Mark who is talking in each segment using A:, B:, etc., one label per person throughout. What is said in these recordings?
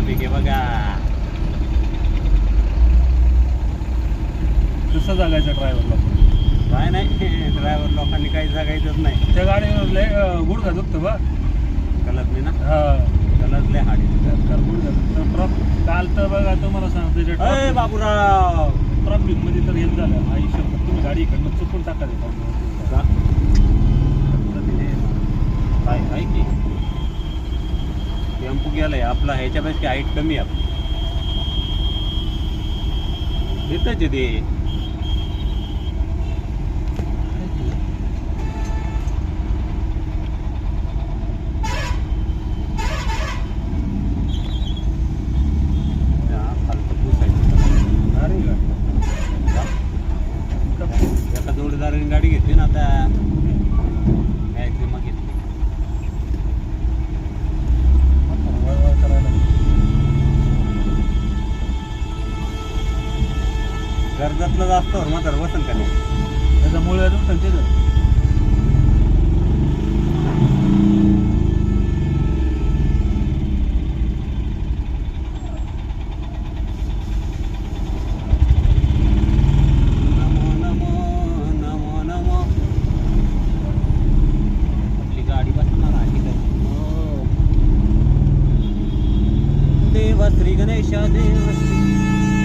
A: Traffic आहे बघा.
B: कसं जगायचं ड्रायव्हरला?
A: काय नाही, ड्रायव्हर लोकांनी काही जगायचंच नाही.
B: त्या गाडीवर लय गुडघा दुखतं बा.
A: कलसली ना,
B: हा
A: कलसले हाडी.
B: गुडघा दुखतं. काल तर बघा तुम्हाला सांगतो
A: अय बाबूराव,
B: ट्रॅफिक मध्ये तर येत झालं आयुष्य. तुम्ही गाडी इकडनं चुकून टाका
A: काय आहे की टेम्पो गेलाय आपला, ह्याच्यापेक्षा हाईट कमी आहे. येतच ते एका जोडीदाराने गाडी घेतली ना आता, मग घेतली. कर्जतलं जास्त म्हातार वसन का नाही,
B: त्याच्यामुळे
A: नमो नमो नमो नमो. आपली गाडी बसणार आहे का? देव श्री गणेशा देव श्री.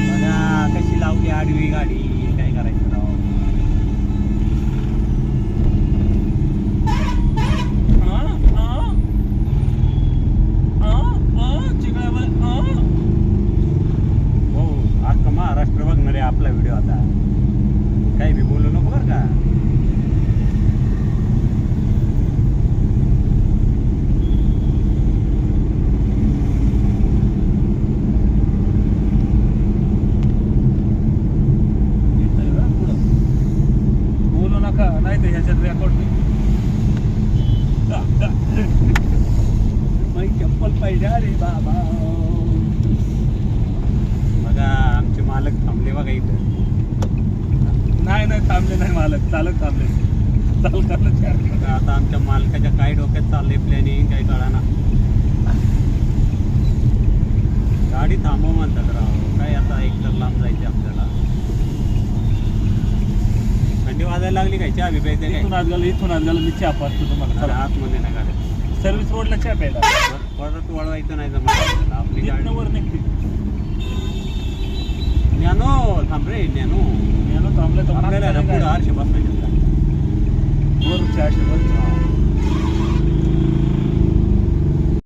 A: बघा कशी लावली आडवी गाडी, काय करायचं राव. हो, अख्खा महाराष्ट्र बघणार आहे आपला व्हिडिओ आता. काही बी बोलू नको बरं का.
B: बोलू नका नाही तर ह्याच्यात रेकॉर्ड
A: मग चप्पल पाहिजे रे बाबा. बघा आमचे मालक थांबले बघा इथं.
B: नाही थांबले नाही मालक, चालक थांबले.
A: बघा आता आमच्या मालकाच्या काय डोक्यात चाललंय प्लॅनिंग काही कळाना. गाडी थांबव म्हणतात राव, काय आता एकतर लांब जायचे आपल्याला. थंडी वाजायला लागली काय, चहा बी प्यायचं काय?
B: इथून आज गेलं मी चहा पाहतो तुम्हाला.
A: चला आतमध्ये नाही गाडी,
B: सर्व्हिस रोडला चहा प्यायला
A: परत वळवायचं नाही जमलं आपली गाडी.
B: वर निघते.
A: ज्ञानो थांब रे, ज्ञानो
B: थांबलं तर
A: आपल्याला पुढं आरशे बसवायचे.
B: वर चहा